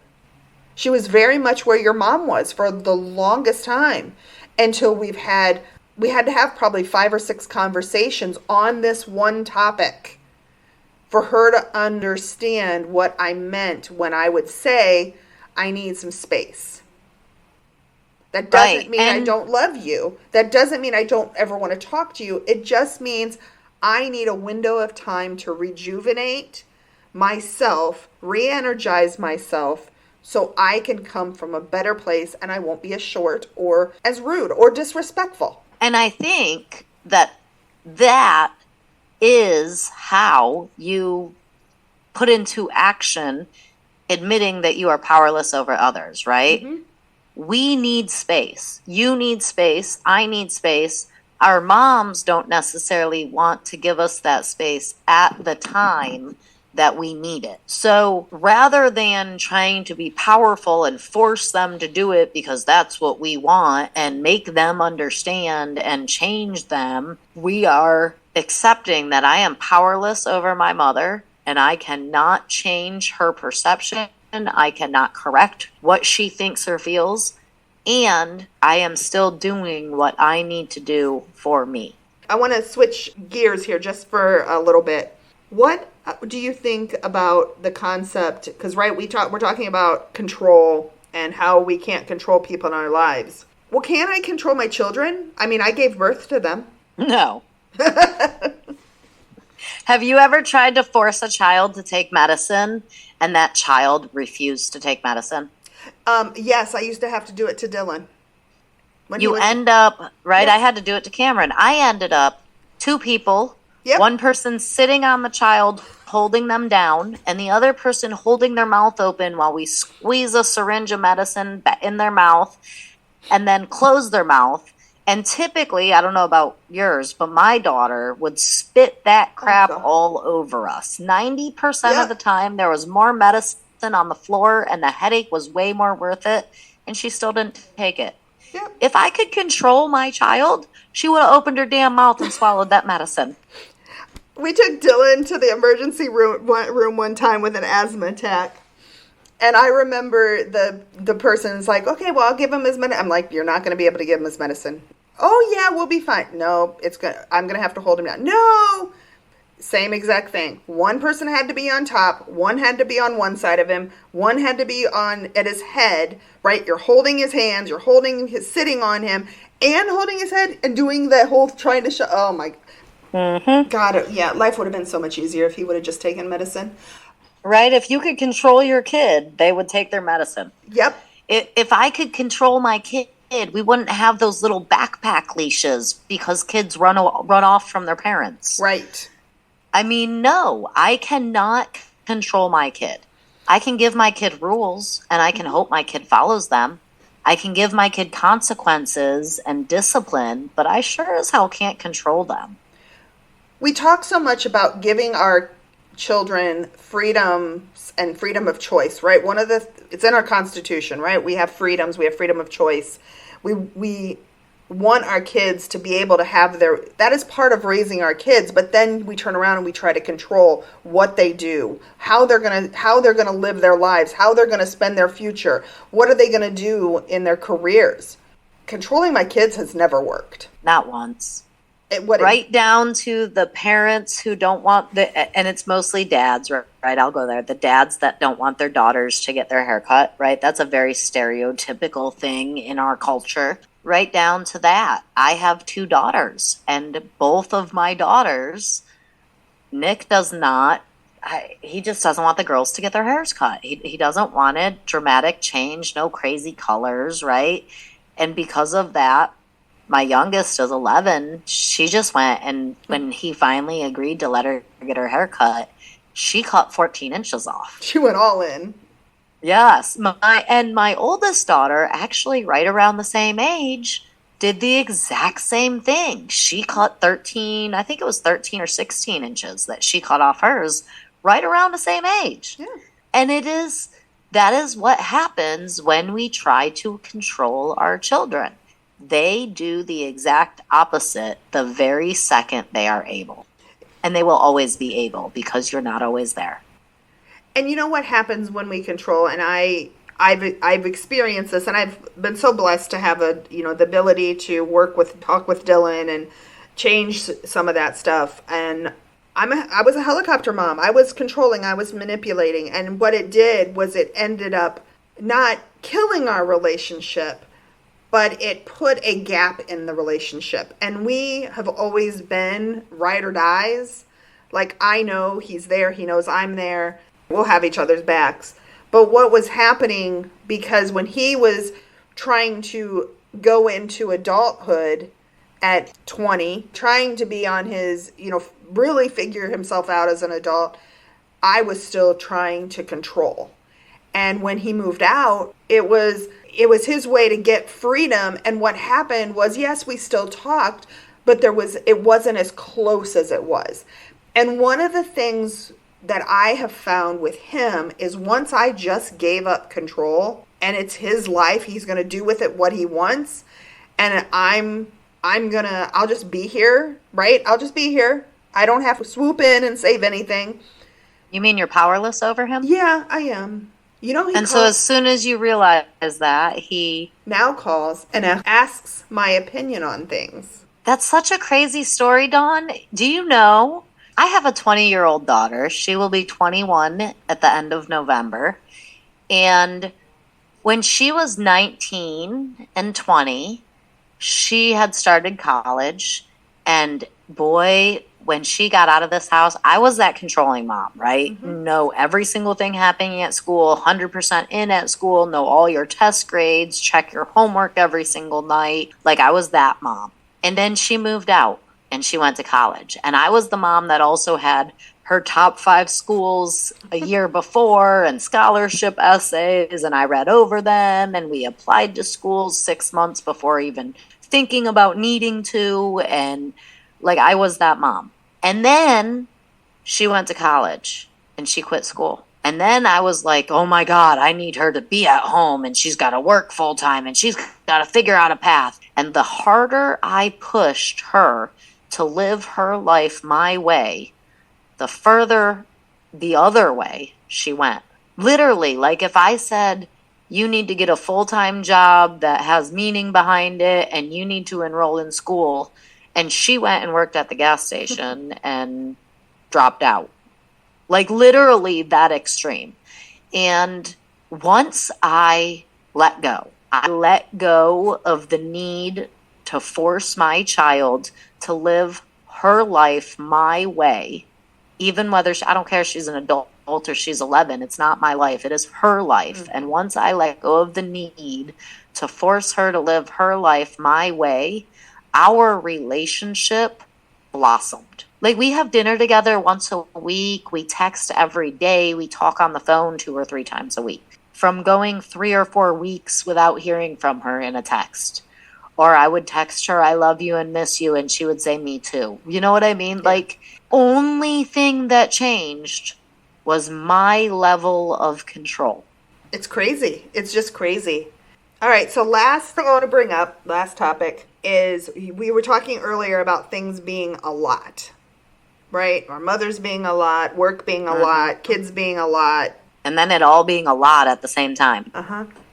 She was very much where your mom was for the longest time, until we had to have probably 5 or 6 conversations on this one topic for her to understand what I meant when I would say I need some space. That doesn't mean I don't love you. That doesn't mean I don't ever want to talk to you. It just means I need a window of time to rejuvenate myself, re-energize myself, so I can come from a better place and I won't be as short or as rude or disrespectful. And I think that is how you put into action admitting that you are powerless over others, right? Mm-hmm. We need space. You need space. I need space. Our moms don't necessarily want to give us that space at the time that we need it. So rather than trying to be powerful and force them to do it because that's what we want and make them understand and change them, we are accepting that I am powerless over my mother and I cannot change her perception. I cannot correct what she thinks or feels. And I am still doing what I need to do for me. I want to switch gears here just for a little bit. What do you think about the concept? Because we're talking about control and how we can't control people in our lives. Well, can I control my children? I mean, I gave birth to them. No. Have you ever tried to force a child to take medicine and that child refused to take medicine? Yes, I used to have to do it to Dylan. End up, right? Yes. I had to do it to Cameron. I ended up 2 people. Yep. One person sitting on the child, holding them down, and the other person holding their mouth open while we squeeze a syringe of medicine in their mouth and then close their mouth. And typically, I don't know about yours, but my daughter would spit that crap all over us. 90% of the time, there was more medicine on the floor and the headache was way more worth it, and she still didn't take it. Yep. If I could control my child, she would have opened her damn mouth and swallowed that medicine. We took Dylan to the emergency room one time with an asthma attack. And I remember the person's like, okay, well, I'll give him his medicine. I'm like, you're not going to be able to give him his medicine. Oh, yeah, we'll be fine. No, I'm going to have to hold him down. No! Same exact thing. One person had to be on top. One had to be on one side of him. One had to be at his head, right? You're holding his hands. You're sitting on him and holding his head and doing that whole trying to show. Oh, my God. Yeah, life would have been so much easier if he would have just taken medicine. Right? If you could control your kid, they would take their medicine. Yep. If I could control my kid, we wouldn't have those little backpack leashes because kids run off from their parents. Right. I mean, no, I cannot control my kid. I can give my kid rules and I can hope my kid follows them. I can give my kid consequences and discipline, but I sure as hell can't control them. We talk so much about giving our children freedoms and freedom of choice, right? It's in our Constitution, right? We have freedoms, we have freedom of choice. We want our kids to be able to have that is part of raising our kids, but then we turn around and we try to control what they do, how they're going to live their lives, how they're going to spend their future, what are they going to do in their careers. Controlling my kids has never worked. Not once. Right down to the parents who don't want and it's mostly dads, right? I'll go there. The dads that don't want their daughters to get their hair cut, right? That's a very stereotypical thing in our culture. Right down to that. I have 2 daughters, and both of my daughters, Nick does not, he just doesn't want the girls to get their hairs cut. He doesn't want a dramatic change, no crazy colors, right? And because of that, my youngest is 11. She just went, and when he finally agreed to let her get her hair cut, she cut 14 inches off. She went all in. Yes. My oldest daughter, actually right around the same age, did the exact same thing. She cut 13, I think it was 13 or 16 inches that she cut off hers right around the same age. Yeah. And that is what happens when we try to control our children. They do the exact opposite the very second they are able. And they will always be able because you're not always there. And you know what happens when we control, and I've experienced this, and I've been so blessed to have the ability to talk with Dylan and change some of that stuff. And I was a helicopter mom. I was controlling, I was manipulating, and what it did was it ended up not killing our relationship, but it put a gap in the relationship. And we have always been ride or dies. Like, I know he's there, he knows I'm there. We'll have each other's backs. But what was happening, because when he was trying to go into adulthood at 20, trying to be on his, really figure himself out as an adult, I was still trying to control. And when he moved out, it was his way to get freedom. And what happened was, yes, we still talked, but it wasn't as close as it was. And one of the things that I have found with him is once I just gave up control and it's his life, he's going to do with it what he wants. And I'll just be here, right? I'll just be here. I don't have to swoop in and save anything. You mean you're powerless over him? Yeah, I am. So as soon as you realize that, he now calls and asks my opinion on things. That's such a crazy story, Dawn. Do you know, I have a 20-year-old daughter. She will be 21 at the end of November. And when she was 19 and 20, she had started college. And boy, when she got out of this house, I was that controlling mom, right? Mm-hmm. Know every single thing happening at school, 100% in at school, know all your test grades, check your homework every single night. Like, I was that mom. And then she moved out and she went to college. And I was the mom that also had her top 5 schools a year before and scholarship essays, and I read over them, and we applied to schools 6 months before even thinking about needing to. And like, I was that mom. And then she went to college and she quit school. And then I was like, oh my God, I need her to be at home and she's got to work full time and she's got to figure out a path. And the harder I pushed her to live her life my way, the further the other way she went. Literally, like, if I said, you need to get a full-time job that has meaning behind it and you need to enroll in school, and she went and worked at the gas station and dropped out. Like, literally that extreme. And once I let go of the need to force my child to live her life my way, even whether I don't care if she's an adult or she's 11, it's not my life. It is her life. Mm-hmm. And once I let go of the need to force her to live her life my way, our relationship blossomed. Like, we have dinner together once a week. We text every day. We talk on the phone 2 or 3 times a week. From going 3 or 4 weeks without hearing from her in a text. Or I would text her, I love you and miss you, and she would say, me too. You know what I mean? Yeah. Like, only thing that changed was my level of control. It's crazy. It's just crazy. All right, so last thing I want to bring up, last topic, is we were talking earlier about things being a lot, right? Our mothers being a lot, work being a lot, kids being a lot. And then it all being a lot at the same time.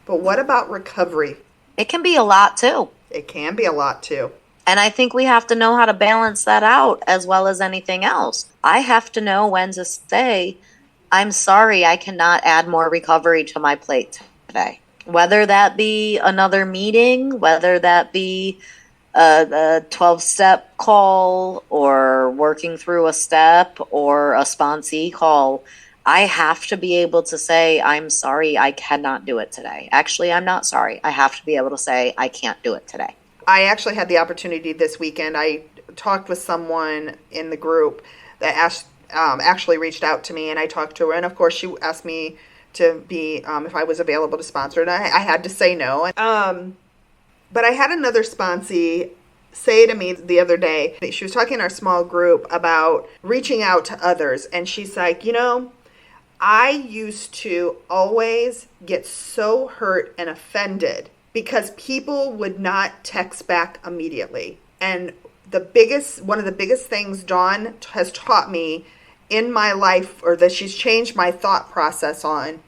But what about recovery? It can be a lot too. It can be a lot too. And I think we have to know how to balance that out as well as anything else. I have to know when to say, I'm sorry, I cannot add more recovery to my plate today. Whether that be another meeting, whether that be a 12-step call or working through a step or a sponsee call, I have to be able to say, I'm sorry, I cannot do it today. Actually, I'm not sorry. I have to be able to say, I can't do it today. I actually had the opportunity this weekend. I talked with someone in the group that actually reached out to me, and I talked to her. And, of course, she asked me to be, if I was available to sponsor it. And I had to say no. But I had another sponsee say to me the other day, she was talking in our small group about reaching out to others. And she's like, I used to always get so hurt and offended because people would not text back immediately. And one of the biggest things Dawn has taught me in my life, or that she's changed my thought process on,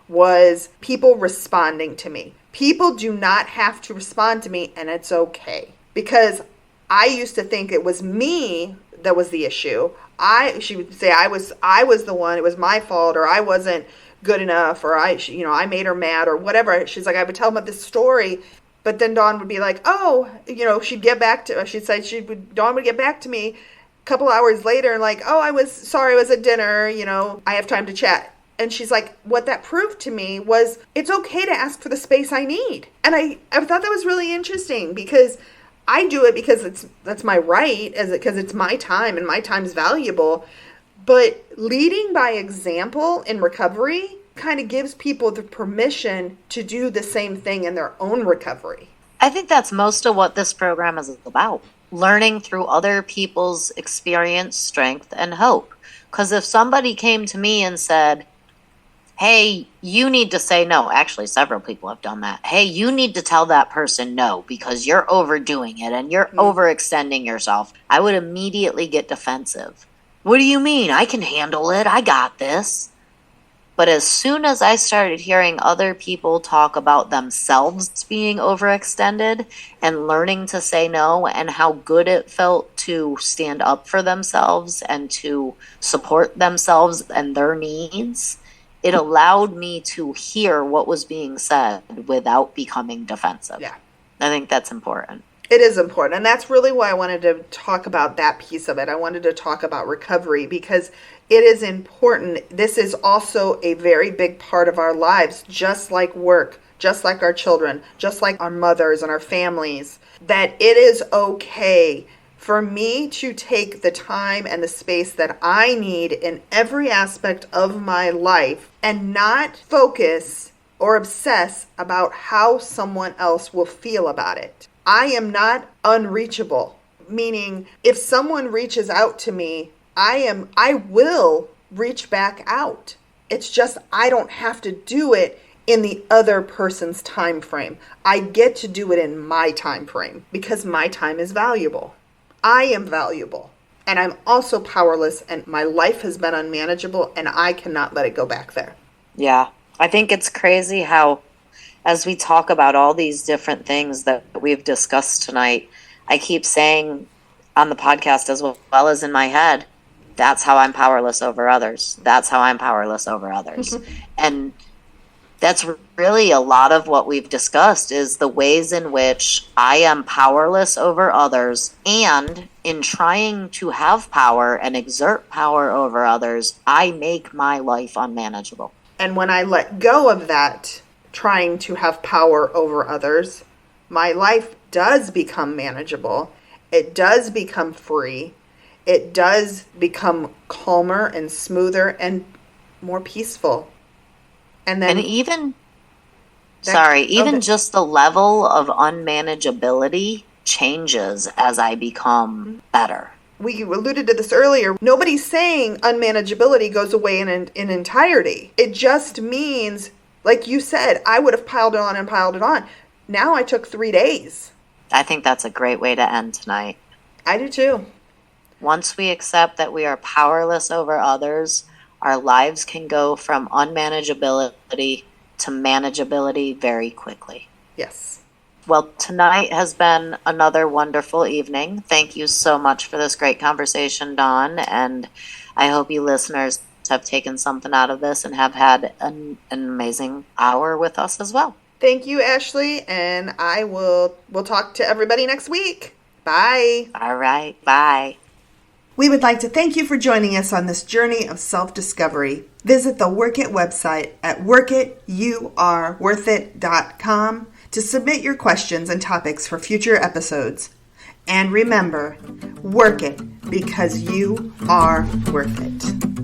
was people responding to me. People do not have to respond to me, and it's okay. Because I used to think it was me that was the issue. She would say I was the one, it was my fault, or I wasn't good enough, or I made her mad, or whatever. She's like, I would tell them about this story, but then Dawn would be like, oh, she'd get back to, Dawn would get back to me a couple hours later and like, oh, I was at dinner, I have time to chat. And she's like, what that proved to me was it's okay to ask for the space I need. And I thought that was really interesting, because I do it because that's my right, because it's my time and my time's valuable. But leading by example in recovery kind of gives people the permission to do the same thing in their own recovery. I think that's most of what this program is about. Learning through other people's experience, strength, and hope. Because if somebody came to me and said, hey, you need to say no. Actually, several people have done that. Hey, you need to tell that person no because you're overdoing it and you're overextending yourself. I would immediately get defensive. What do you mean? I can handle it. I got this. But as soon as I started hearing other people talk about themselves being overextended and learning to say no, and how good it felt to stand up for themselves and to support themselves and their needs, it allowed me to hear what was being said without becoming defensive. Yeah. I think that's important. It is important. And that's really why I wanted to talk about that piece of it. I wanted to talk about recovery because it is important. This is also a very big part of our lives, just like work, just like our children, just like our mothers and our families, that it is okay for me to take the time and the space that I need in every aspect of my life and not focus or obsess about how someone else will feel about it. I am not unreachable, meaning if someone reaches out to me, I will reach back out. It's just I don't have to do it in the other person's time frame. I get to do it in my time frame because my time is valuable. I am valuable, and I'm also powerless, and my life has been unmanageable, and I cannot let it go back there. Yeah, I think it's crazy how, as we talk about all these different things that we've discussed tonight, I keep saying on the podcast as well as in my head, that's how I'm powerless over others. That's how I'm powerless over others. And that's really a lot of what we've discussed is the ways in which I am powerless over others, and in trying to have power and exert power over others, I make my life unmanageable. And when I let go of that, trying to have power over others, my life does become manageable. It does become free. It does become calmer and smoother and more peaceful. And even just the level of unmanageability changes as I become better. We alluded to this earlier. Nobody's saying unmanageability goes away in entirety. It just means, like you said, I would have piled it on and piled it on. Now I took 3 days. I think that's a great way to end tonight. I do too. Once we accept that we are powerless over others, our lives can go from unmanageability to manageability very quickly. Yes. Well, tonight has been another wonderful evening. Thank you so much for this great conversation, Dawn. And I hope you listeners have taken something out of this and have had an amazing hour with us as well. Thank you, Ashley. And we'll talk to everybody next week. Bye. All right. Bye. We would like to thank you for joining us on this journey of self-discovery. Visit the Work It website at workityouareworthit.com to submit your questions and topics for future episodes. And remember, work it because you are worth it.